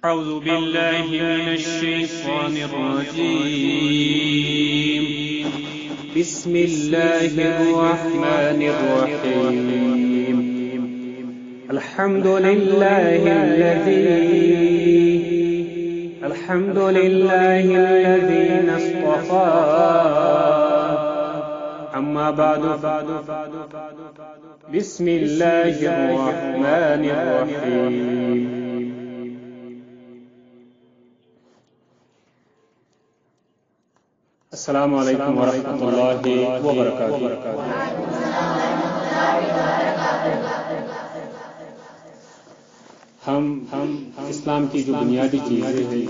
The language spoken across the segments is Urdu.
أعوذ بالله من الشيطان الرجيم بسم الله الرحمن الرحيم الحمد لله الذي اصطفى أما بعد بسم الله الرحمن الرحيم السلام علیکم ورحمۃ اللہ وبرکاتہ۔ ہم اسلام کی جو بنیادی چیزیں ہیں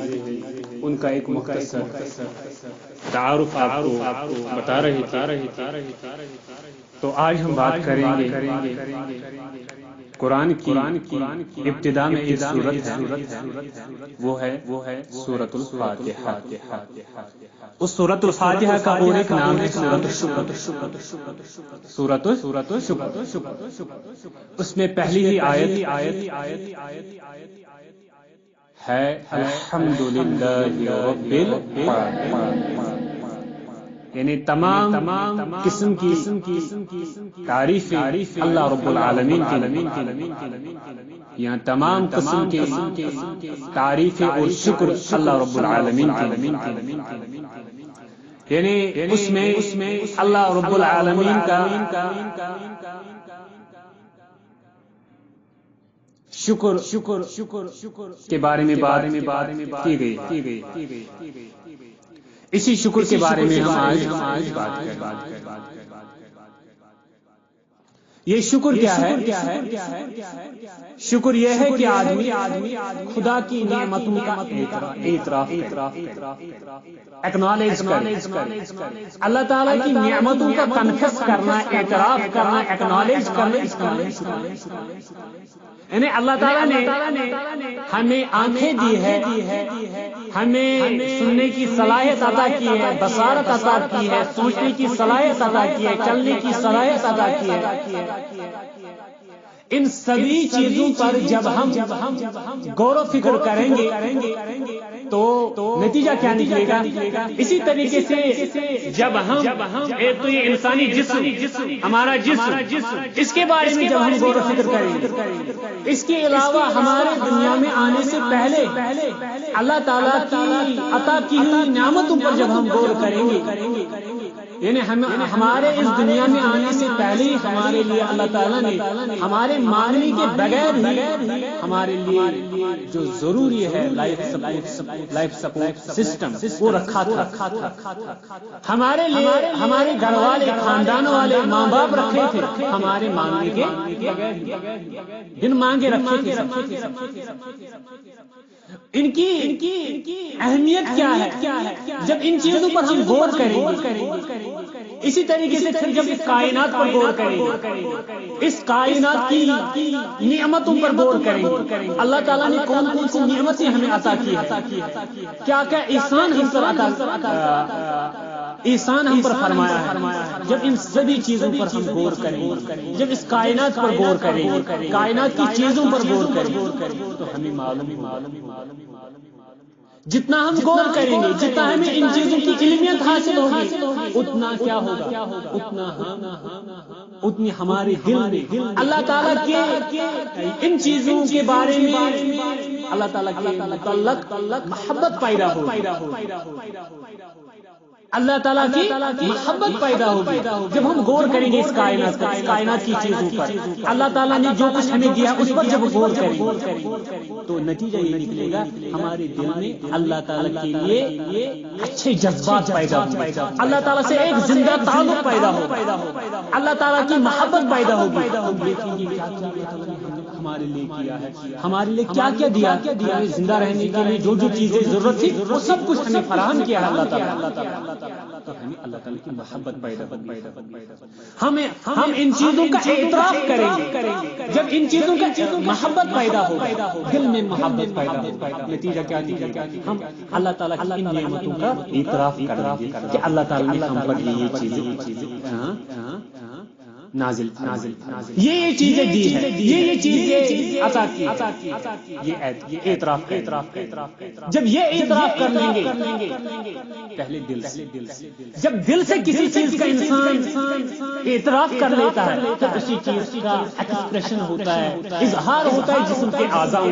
ان کا ایک مختصر تعارف آپ کو بتا رہے تھے، تو آج ہم بات کریں گے قرآن کی ابتدا میں ایک سورت ہے، وہ ہے سورۃ الفاتحہ۔ اس سورۃ الفاتحہ کا اور ایک نام ہے سورۃ الشکر۔ اس میں پہلی ہی آیت ہے الحمدللہ رب العالمین، یعنی تمام قسم کی تعریف اللہ رب العالمین کی، یہاں تمام قسم کی تعریف اور شکر اللہ رب العالمین کی، یعنی اس میں اللہ رب العالمین کا شکر کے بارے میں بات کی گئی۔ اسی شکر کے بارے میں ہم آج بات کریں۔ یہ شکر کیا ہے؟ شکر یہ ہے کہ آدمی خدا کی نعمتوں کا اعتراف ایکنالج کرے، اللہ تعالیٰ کی نعمتوں کا کنفیس کرنا، اعتراف کرنا، ایکنالج کرنا، اس کا یعنی اللہ تعالیٰ نے ہمیں آنکھیں دی ہے، ہمیں سننے کی صلاحیت عطا کی ہے، بصارت عطا کی ہے، سوچنے کی صلاحیت عطا کی ہے، چلنے کی صلاحیت عطا کی ہے۔ ان سبھی چیزوں پر جب ہم غور و فکر کریں گے تو نتیجہ کیا نکلے گا؟ اسی طریقے سے جب ہم ایک تو یہ انسانی جسم، ہمارا جسم، اس کے بارے میں جب ہم غور و فکر کریں گے، اس کے علاوہ ہمارے دنیا میں آنے سے پہلے اللہ تعالیٰ کی عطا کی ہوئی نعمتوں پر جب ہم غور کریں گے، یعنی ہمارے اس دنیا میں آنے سے پہلے ہی ہمارے لیے اللہ تعالیٰ نے ہمارے ماننے کے بغیر ہی ہمارے لیے جو ضروری ہے لائف سپورٹ سسٹم وہ رکھا تھا۔ ہمارے لیے ہمارے گھر والے، خاندان والے، ماں باپ رکھے تھے ہمارے مانگنے کے بغیر، بن مانگے رکھے تھے۔ ان کی اہمیت کیا ہے جب ان چیزوں پر ہم غور کریں گے؟ اسی طریقے سے پھر جب اس کائنات پر غور کریں گے، اس کائنات کی نعمتوں پر غور کریں گے، اللہ تعالیٰ نے کون کون سی نعمتیں ہمیں عطا کی ہے، کیا کیا احسان ہم پر فرمایا ہے۔ جب ان سبھی چیزوں پر ہم غور کریں گے، جب اس کائنات پر غور کریں گے، کائنات کی چیزوں پر غور کریں گے، تو ہمیں معلوم جتنا ہم غور کریں گے، جتنا ہمیں ان چیزوں کی علمیت حاصل ہوگی، اتنا کیا ہوگا؟ اتنی ہمارے دل میں اللہ تعالیٰ کے ان چیزوں کے بارے میں اللہ تعالیٰ کے متعلق محبت پیدا ہوگی، اللہ تعالیٰ کی محبت پیدا ہوگی جب ہم غور کریں گے اس کائنات کی چیزوں پر، اللہ تعالیٰ نے جو کچھ ہمیں دیا اس پر جب غور کریں گے تو نتیجہ یہ نکلے گا ہمارے دل میں اللہ تعالیٰ کے لیے اچھے جذبات پیدا ہوں، اللہ تعالیٰ سے ایک زندہ تعلق پیدا ہو، اللہ تعالیٰ کی محبت پیدا ہوگی۔ ہم دیکھیں گے کیا ہمارے لیے کیا ہے، ہمارے لیے کیا کیا دیا، ہمیں زندہ رہنے کے لیے جو چیزیں ضرورت تھی وہ سب کچھ ہمیں فراہم کیا ہے اللہ تعالیٰ، تو ہمیں اللہ تعالیٰ کی محبت پیدا ہم ان چیزوں کا اعتراف کریں گے، جب ان چیزوں کا محبت پیدا ہوگا، دل میں محبت پیدا ہوگا، نتیجہ کیا نکلے گا؟ ہم اللہ تعالیٰ کی ان نعمتوں کا اعتراف کریں گے کہ اللہ تعالیٰ نے ہم پر یہ چیزیں نازل یہ چیزیں دی ہے، یہ چیزیں عطا کی، یہ اعتراف جب یہ اعتراف کر لیں گے پہلے دل سے، جب دل سے کسی چیز کا انسان اعتراف کر لیتا ہے تو اسی چیز کا ایکسپریشن ہوتا ہے، اظہار ہوتا ہے جسم کے اعضاء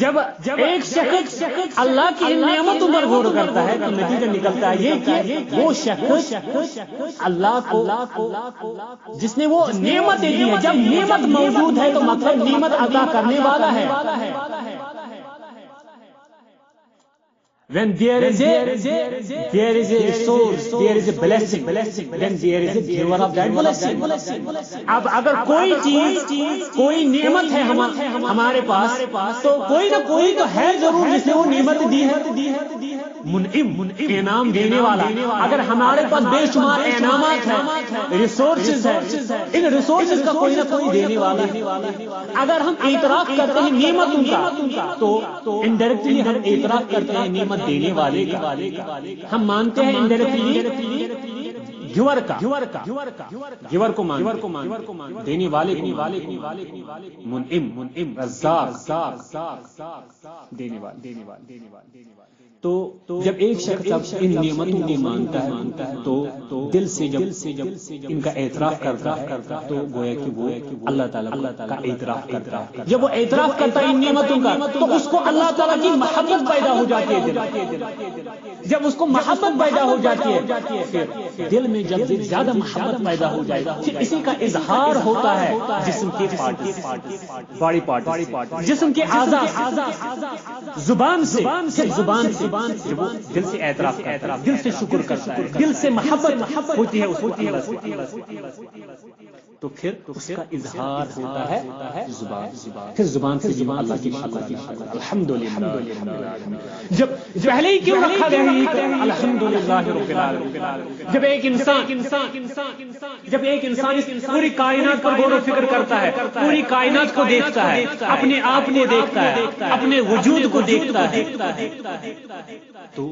جب ایک شخص اللہ کی نعمتوں پر غور کرتا ہے تو نتیجہ نکلتا ہے یہ کہ وہ شخص اللہ کو جس نے وہ نعمت دی ہے، جب نعمت موجود ہے تو مطلب نعمت عطا کرنے والا ہے۔ When there is a resource, there is a blessing, then there is a giver of that blessing. اب اگر کوئی چیز کوئی نعمت ہے ہمارے پاس تو کوئی نہ کوئی تو ہے ضرور جس نے وہ نعمت دی ہے، منعم انعام دینے والا۔ اگر ہمارے پاس بے شمار انعامات ہیں، ریسورسز ہیں، ان ریسورسز کا کوئی نہ کوئی دینے والا ہے۔ اگر ہم اعتراف کرتے ہیں نعمتوں کا تو انڈائریکٹلی ہم اعتراف کرتے ہیں نعمت دینے والے کا، ہم مانتے ہیں انڈائریکٹلی گیور گیور کو مان دینے والے منعم رزاق دینے والے۔ تو جب ایک شخص ان نعمتوں کو مانتا ہے تو دل سے جب ان کا اعتراف کرتا ہے تو گویا کہ وہ اللہ تعالیٰ کا اعتراف کرتا ہے۔ جب وہ اعتراف کرتا ہے ان نعمتوں کا تو اس کو اللہ تعالیٰ کی محبت پیدا ہو جاتی ہے۔ جب اس کو محبت پیدا ہو جاتی ہے پھر دل میں جب زیادہ محبت پیدا ہو جائے پھر اسی کا اظہار ہوتا ہے جسم کے باڈی پارٹ، جسم کے اعضاء، زبان سے جب وہ دل سے اعتراف کرتا ہے، دل سے شکر کرتا ہے، دل سے محبت ہوتی ہے اس کو اللہ سے، تو پھر اس کا اظہار ہوتا ہے زبان سے اللہ کی شکر الحمدللہ۔ جب پہلے ہی کیوں رکھا گیا ہے الحمدللہ رب العالمین؟ جب ایک انسان اس پوری کائنات پر غور و فکر کرتا ہے، پوری کائنات کو دیکھتا ہے، اپنے آپ کو دیکھتا ہے، اپنے وجود کو دیکھتا ہے تو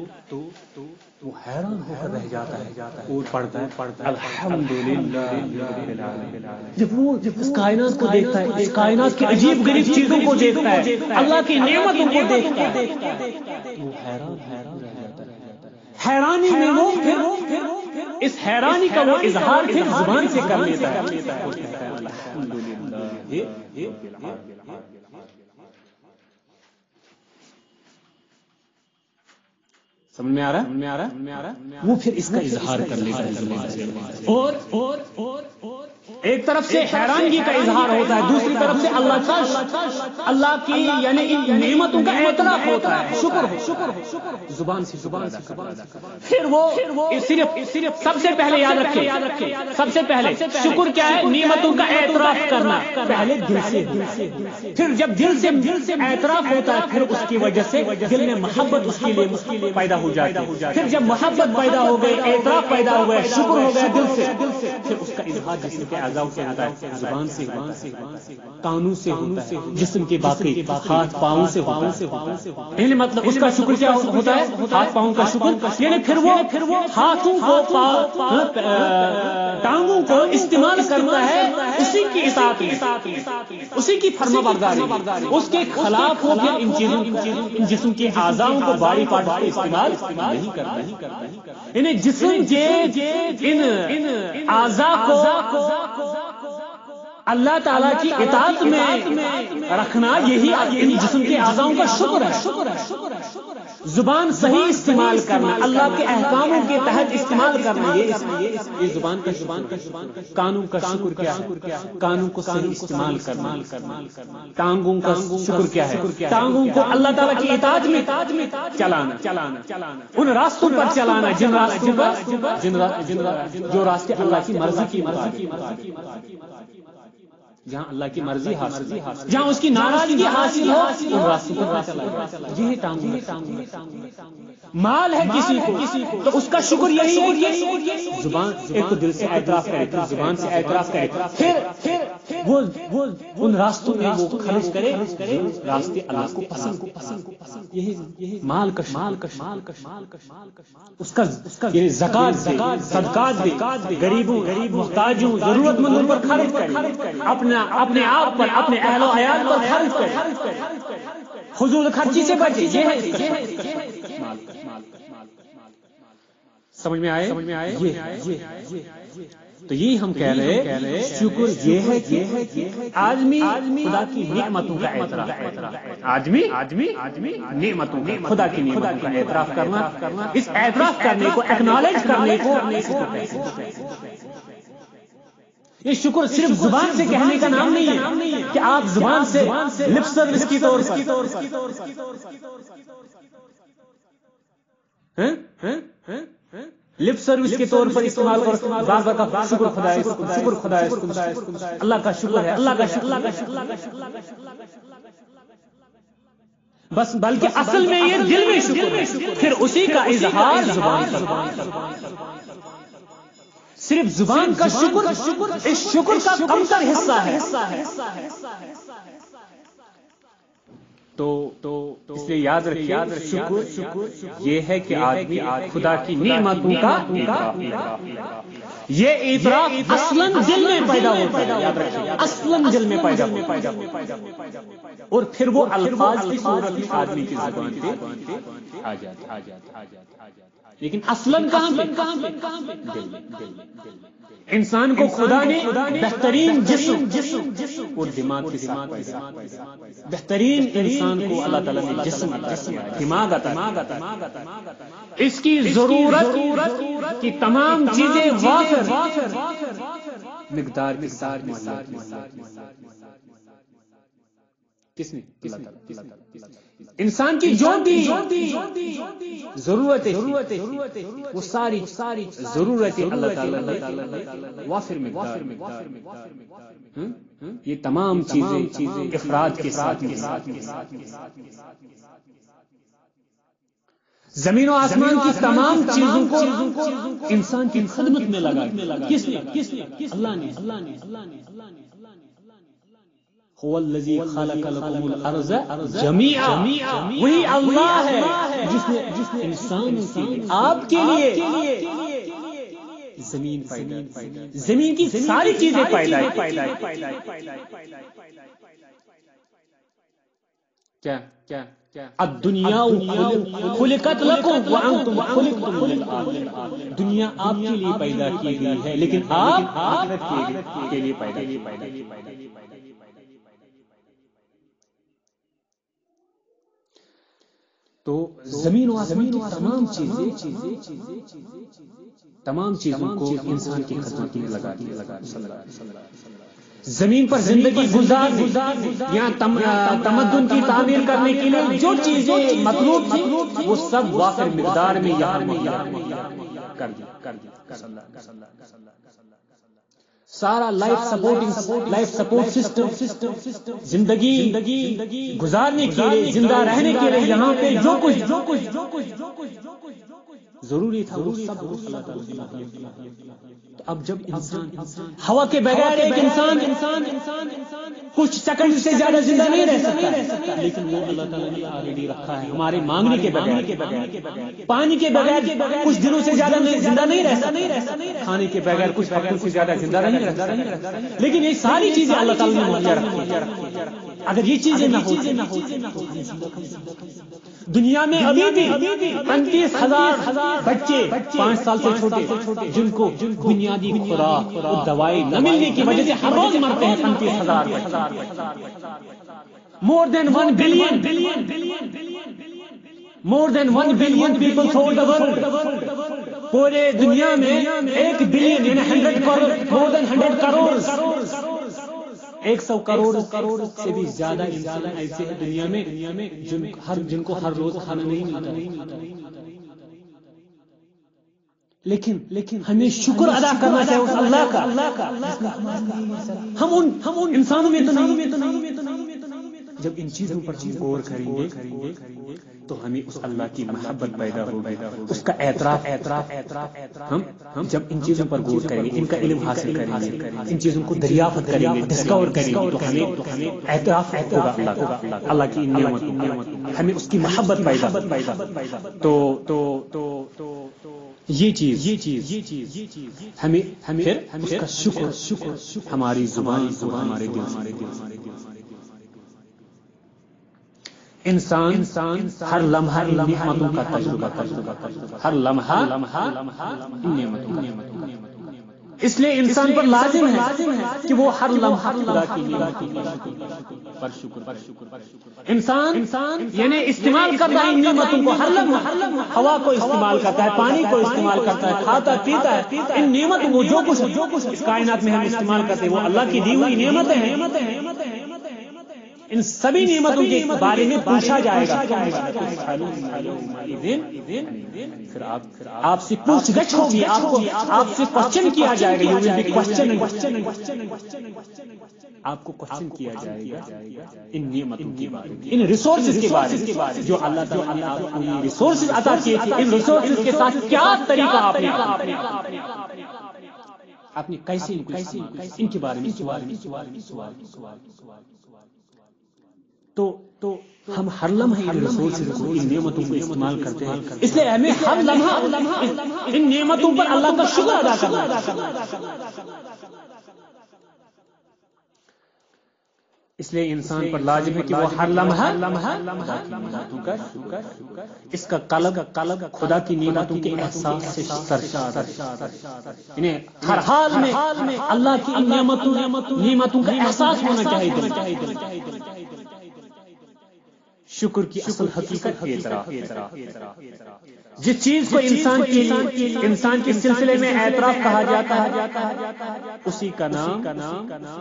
وہ حیران ہو کر رہ جاتا ہے اور پڑھتا ہے الحمدللہ رب العالمین۔ جب اس کائنات کو دیکھتا ہے، اس کائنات کی عجیب غریب چیزوں کو دیکھتا ہے، اللہ کی نعمتوں کو دیکھتا ہے، وہ حیران رہ جاتا ہے۔ حیرانی میں وہ پھر اس حیرانی کا وہ اظہار پھر زبان سے کر لیتا ہے، الحمدللہ رب العالمین۔ سمجھ میں آ رہا ہے؟ وہ پھر اس کا اظہار کر لیتا ہے اور ایک طرف سے حیرانگی کا اظہار ہوتا ہے، دوسری طرف سے اللہ کی یعنی ان نعمتوں کا اعتراف ہوتا ہے، شکر زبان سے پھر وہ صرف سب سے پہلے یاد رکھے سب سے پہلے شکر کیا ہے؟ نعمتوں کا اعتراف کرنا، پہلے دل سے، پھر جب دل سے اعتراف ہوتا ہے پھر اس کی وجہ سے دل میں محبت اس کے لیے پیدا ہو جاتی ہے، پھر جب محبت پیدا ہو گئی، اعتراف پیدا ہو گیا، شکر ہو گیا دل سے، پھر اس کا اظہار جسم کے اعضاء سے ہوتا ہے، زبان سے، کانوں سے ہوتا ہے، جسم کے باقی ہاتھ پاؤں سے ہوتا ہے۔ یعنی مطلب اس کا شکر کیا ہوتا ہے؟ ہاتھ پاؤں کا شکر، یعنی پھر وہ ہاتھوں کو ٹانگوں کو استعمال کرتا ہے اسی کی اطاعت میں، اسی کی فرما برداری، اس کے خلاف وہ پھر ان چیزوں ان جسم کے اعضاء کو باڈی پارٹ کو استعمال نہیں کرتا۔ یعنی جسم کے ان اعضاء کو اللہ تعالیٰ کی اطاعت میں رکھنا، یہی ان جسم کے اعضاء کا شکر ہے۔ زبان صحیح استعمال کرنا، اللہ کے احکاموں کے تحت استعمال کرنا، یہ زبان کا کانوں کا شکر کیا ہے؟ کانوں کو صحیح استعمال کرنا۔ ٹانگوں کا شکر کیا ہے؟ ٹانگوں کو اللہ تعالیٰ کی اطاعت میں چلانا، ان راستوں پر چلانا جن راستوں پر جو راستے اللہ کی مرضی کی جہاں اللہ کی مرضی حاصل، جہاں اس کی ناراضگی حاصل ہو ان راستوں پر چلا۔ یہ ٹانگوں مال ہے کسی کو تو اس کا شکر یہی ہے کہ زبان ایک تو دل سے اعتراف کرے، زبان سے اعتراف کرے، وہ ان راستوں میں وہ خرچ کرے راستے اللہ کو پسند یہی مال کا اس کا یعنی زکات صدقات دے غریبوں محتاجوں ضرورت مندوں پر خرچ کرے اپنے آپ پر اپنے اہل و عیال پر خرچ کرے فضول خرچی سے بچے یہ ہے سمجھ میں آئے تو یہی ہم کہہ رہے شکر یہ ہے کہ آدمی خدا کی نعمتوں کا اعتراف آدمی نعمتوں خدا کی نعمتوں کا اعتراف کرنا اس اعتراف کرنے کو ایکنالج کرنے کو یہ شکر صرف زبان سے کہنے کا نام نہیں ہے کہ آپ زبان سے لپ سروس کی طور لپ سروس کے طور پر استعمال کرو بار کا شکر خدا اللہ کا شکر ہے اللہ کا شکر بس بلکہ اصل میں یہ دل میں شکر پھر اسی کا اظہار زبان صرف زبان کا شکر اس شکر کا کمتر حصہ ہے تو اس لیے یاد رکھیے شکر یہ ہے کہ آدمی خدا کی نعمتوں کا یہ اعتراف اصلاً دل میں پیدا ہوتا ہے یاد رکھیے اصلاً دل میں پیدا اور پھر وہ الفاظ کی صورت میں آدمی کی زبان پہ آ جاتا لیکن اصلاً کہاں انسان کو خدا نے بہترین جسم اور دماغ کے ساتھ بہترین انسان کو اللہ تعالیٰ نے جسم دماغ عطا اس کی ضرورت کی تمام چیزیں وافر مقدار کے ساتھ کس نے انسان کی جو بھی ضرورت وہ ساری ضرورت اللہ تعالیٰ وافر مقدار یہ تمام چیزیں افراد کے ساتھ زمین و آسمان کی تمام چیزوں کو انسان کی خدمت میں لگا کس نے اللہ نے هو الذی خلق لكم الارض جميعا وہی اللہ ہے جس نے انسانوں کی آپ کے لیے زمین کی ساری چیزیں پیدا کیا الدنیا خلقت لكم وانتم خلقتم للآخرة دنیا آپ کے لیے پیدا کی گئی ہے لیکن آپ آخرت کے لیے پیدا تو زمین و آسمان کی تمام چیزوں کو انسان کی خدمت میں لگا زمین پر زندگی گزار یا تمدن کی تعمیر کرنے کے لیے جو چیزیں مطلوب تھی وہ سب وافر مقدار میں یہاں کر دی سارا لائف سپورٹ سسٹم زندگی گزارنے کے لیے زندہ رہنے کے لیے یہاں پہ جو کچھ ضروری تھا وہ سب اللہ تعالیٰ اب جب انسان ہوا کے بغیر ایک انسان کچھ سیکنڈ سے زیادہ زندہ نہیں رہ سکتا لیکن وہ اللہ تعالیٰ نے آلریڈی رکھا ہے ہمارے مانگنے کے بغیر پانی کے بغیر کچھ دنوں سے زیادہ زندہ نہیں رہ سکتا کھانے کے بغیر کچھ وقتوں سے زیادہ زندہ نہیں رہ سکتا لیکن یہ ساری چیزیں اللہ تعالیٰ نے مہیا رکھی اگر یہ چیزیں نہ ہو دنیا میں ابھی بھی 35,000 بچے 5 سال سے چھوٹے جن کو بنیادی خوراک اور دوائی نہ ملنے کی وجہ سے ہر روز مرتے ہیں 35,000 مور دین 1 billion people through the world پورے دنیا میں 1 بلین یعنی 100 کروڑ مور دین 100 کروڑ 100 کروڑ سے بھی زیادہ انسان ایسے ہیں دنیا میں جن کو ہر روز کھانا نہیں ملتا لیکن ہمیں شکر ادا کرنا چاہیے اس اللہ کا ہم ان انسانوں میں تو نہیں جب ان چیزوں پر ہم غور کریں گے تو ہمیں اس اللہ کی محبت پیدا ہوگی، اس کا اعتراف ہم جب ان چیزوں پر غور کریں گے، ان کا علم حاصل کریں گے، ان چیزوں کو دریافت کریں گے، ڈسکور کریں گے، تو ہمیں اعتراف ہوگا اللہ کی نعمتوں، ہمیں اس کی محبت پیدا تو یہ چیز ہمیں اس کا شکر ہماری زبان کو ہمارے دل سے انسان ہر لمحہ نعمتوں کا تجربہ ہر لمحہ نعمتوں کا، اس لیے انسان پر لازم ہے کہ وہ ہر لمحہ خدا کی نعمتوں پر شکر انسان یعنی استعمال کرتا ہے ان نعمتوں کو، ہر لمحہ ہوا کو استعمال کرتا ہے، پانی کو استعمال کرتا ہے، کھاتا پیتا ہے، ان نعمتوں کو جو کچھ اس کائنات میں ہم استعمال کرتے ہیں وہ اللہ کی دی ہوئی نعمتیں ہیں۔ ان سبھی نعمتوں کے بارے میں پوچھا جائے گا، پھر آپ سے پوچھ گچھ ہوگی، آپ سے کوشچن کیا جائے گا، آپ کو کوشچن کیا جائے گا ان نعمتوں کے بارے میں، ان ریسورسز کے بارے میں جو اللہ تعالیٰ نے آپ کو یہ ریسورسز عطا کیے تھے، ان ریسورسز کے ساتھ کیا طریقہ آپ نے کیسے ان کے بارے میں سوال تو ہم ہر لمحہ ان ریسورسز کو، ان نعمتوں کو استعمال کرتے ہیں، اس لیے ہمیں ہر لمحہ ان نعمتوں پر اللہ کا شکر ادا کرنا۔ اس لیے انسان پر لازم ہے کہ وہ ہر لمحہ نعمتوں کا اس کا قلب خدا کی نعمتوں کے احساس سے سرشار، یعنی ہر حال میں اللہ کی ان نعمتوں کا احساس ہونا چاہیے۔ شکر کی اصل حقیقت اعتراف، جس چیز کو انسان کے سلسلے میں اعتراف کہا جاتا ہے اسی کا نام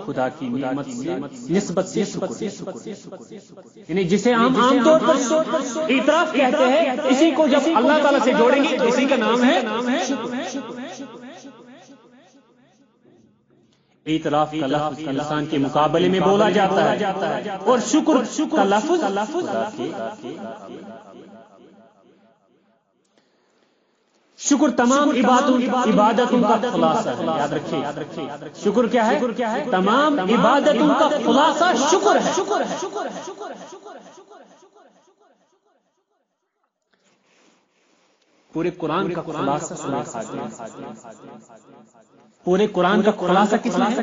خدا کی نعمت سے نسبت سے شکر، یعنی جسے ہم عام طور پر اعتراف کہتے ہیں، اسی کو جب اللہ تعالیٰ سے جوڑیں گے اسی کا نام ہے شکر۔ اعتراف کا لفظ انسان کے مقابلے میں بولا جاتا ہے اور شکر کا لفظ شکر تمام عبادتوں کا خلاصہ ہے، یاد رکھیے شکر کیا ہے؟ تمام عبادتوں کا خلاصہ شکر ہے۔ پورے قرآن کا خلاصہ سورہ فاتحہ، پورے قرآن کا خلاصہ کس میں ہے؟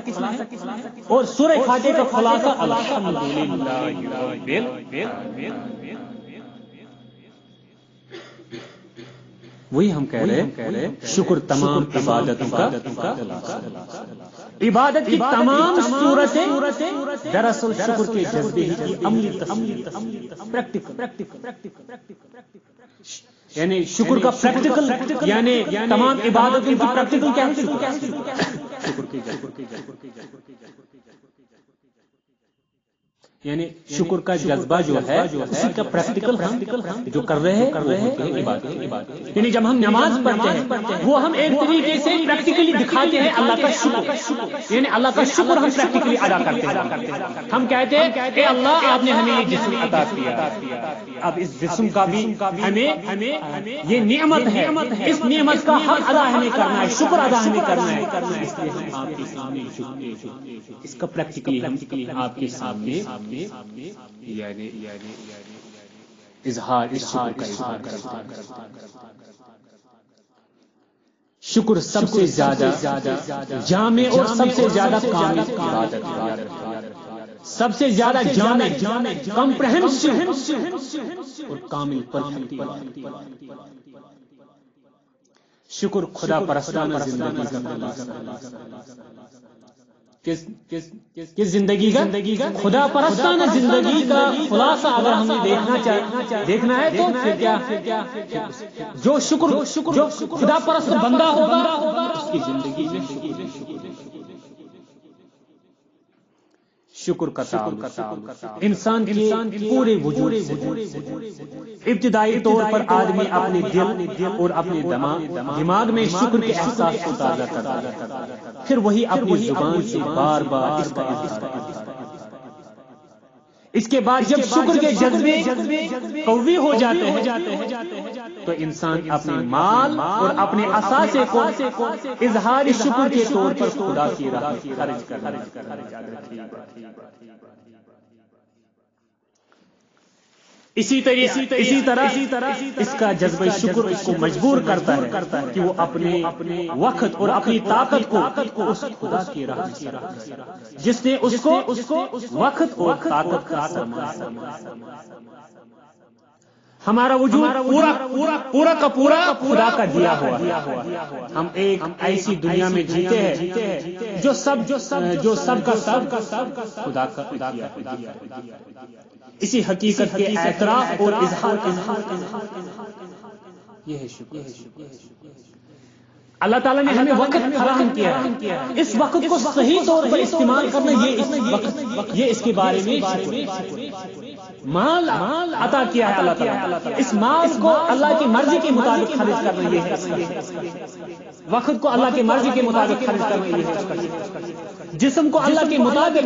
اور سورہ فاتحہ کا خلاصہ الحمدللہ۔ وہی ہم کہہ رہے ہیں شکر تمام عبادتوں کا خلاصہ، عبادت کی تمام صورتیں دراصل شکر کے جذبے کی عملی پریکٹیکل، یعنی شکر کا پریکٹیکل، یعنی تمام عبادتوں کی پریکٹیکل کیا ہے؟ شکر کی یعنی شکر کا جذبہ جو ہے اسی کا پریکٹیکل ہم جو کر رہے ہیں عبادت، یعنی جب ہم نماز پڑھتے ہیں وہ ہم ایک طریقے سے پریکٹیکلی دکھاتے ہیں اللہ کا شکر، یعنی اللہ کا شکر ہم پریکٹیکلی ادا کرتے ہیں۔ ہم کہتے ہیں اے اللہ آپ نے ہمیں یہ جسم عطا کیا، اب اس جسم کا بھی ہمیں یہ نعمت ہے، اس نعمت کا حق ادا ہمیں کرنا ہے، شکر ادا ہمیں کرنا ہے، اس لیے ہم آپ کے سامنے اس کا پریکٹیکلی ہم آپ کے سامنے یعنی اظہار کرتا ہے۔ شکر سب سے زیادہ جامع اور سب سے زیادہ کامل عبادت ہے، سب سے زیادہ جامع کمپریہنسو اور کامل پرفیکٹ۔ شکر خدا پرستانہ زندگی کا خلاصہ، کس زندگی کا؟ خدا پرستانہ زندگی کا خلاصہ اگر ہمیں دیکھنا ہے تو پھر کیا؟ جو خدا پرست بندہ ہوگا اس کی زندگی میں شکر کا تعلق انسان کے پورے وجود سے ابتدائی طور پر آدمی اپنے دل اور اپنے دماغ میں شکر کے احساس کو تازہ کرتا ہے، پھر وہی اپنی زبان سے بار بار اس کا اظہار کرتا ہے۔ اس کے بعد جب شکر کے جذبے قوی ہو جاتے ہیں تو انسان اپنے مال اور اپنے اثاثے کو اظہار شکر کے طور پر خدا کی راہ میں خرچ کرنا۔ اسی طرح اس کا جذبہ شکر اس کو مجبور کرتا ہے کہ وہ اپنے وقت اور اپنی طاقت کو اس خدا کی راہ میں صرف کرے جس نے اس کو وقت اور طاقت کا ہمارا وجود پورا کا پورا خدا کا دیا ہوا۔ ہم ایک ایسی دنیا میں جیتے ہیں جو سب کا خدا کا دیا۔ اسی حقیقت کے اعتراف اور اظہار یہ ہے شکر۔ اللہ تعالیٰ نے ہمیں وقت فراہم کیا ہے، اس وقت کو صحیح طور پر استعمال کرنا یہ اس کے بارے میں مال عطا کیا ہے اللہ تعالیٰ۔ اس مال کو اللہ کی مرضی کے مطابق خرچ کرنا یہ ہے، وقت کو اللہ کی مرضی کے مطابق خرچ کرنا یہ ہے، جسم کو اللہ کے مطابق،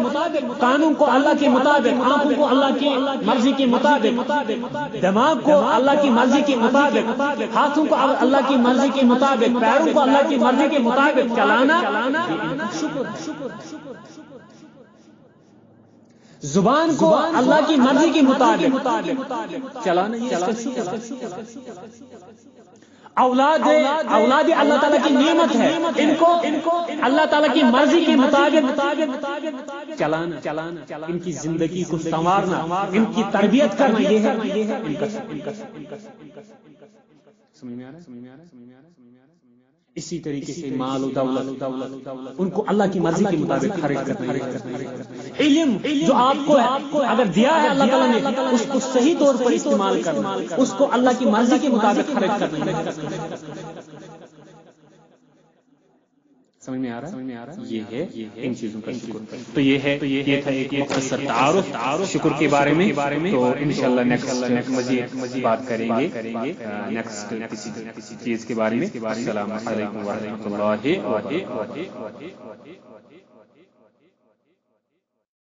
قانون کو اللہ کے مطابق، آنکھوں کو اللہ کی مرضی کے مطابق، دماغ کو اللہ کی مرضی کے مطابق، ہاتھوں کو اللہ کی مرضی کے مطابق، پیروں کو اللہ کی مرضی کے مطابق چلانا زبان کو اللہ کی مرضی کے مطابق چلانا اولاد اللہ تعالیٰ کی نعمت ہے، ان کو اللہ تعالیٰ کی مرضی کے مطابق چلانا، ان کی زندگی کو سنوارنا، ان کی تربیت کرنا یہ ہے ان کا سمجھ میں آ رہا ہے۔ اسی طریقے سے مال و دولت ان کو اللہ کی مرضی کے مطابق خرچ کرنا ہے۔ علم جو آپ کو اگر دیا ہے اللہ تعالیٰ نے، اس کو صحیح طور پر استعمال کرنا، اس کو اللہ کی مرضی کے مطابق خرچ کرنا ہے۔ سمجھ میں آ رہا ہے؟ یہ ہے ان چیزوں کا شکر۔ تو یہ تھا ایک مختصر تعارف شکر کے بارے میں۔ تو انشاءاللہ نیکسٹ مزید بات کریں گے نیکسٹ کسی چیز کے بارے میں۔ السلام علیکم ورحمۃ اللہ وبرکاتہ۔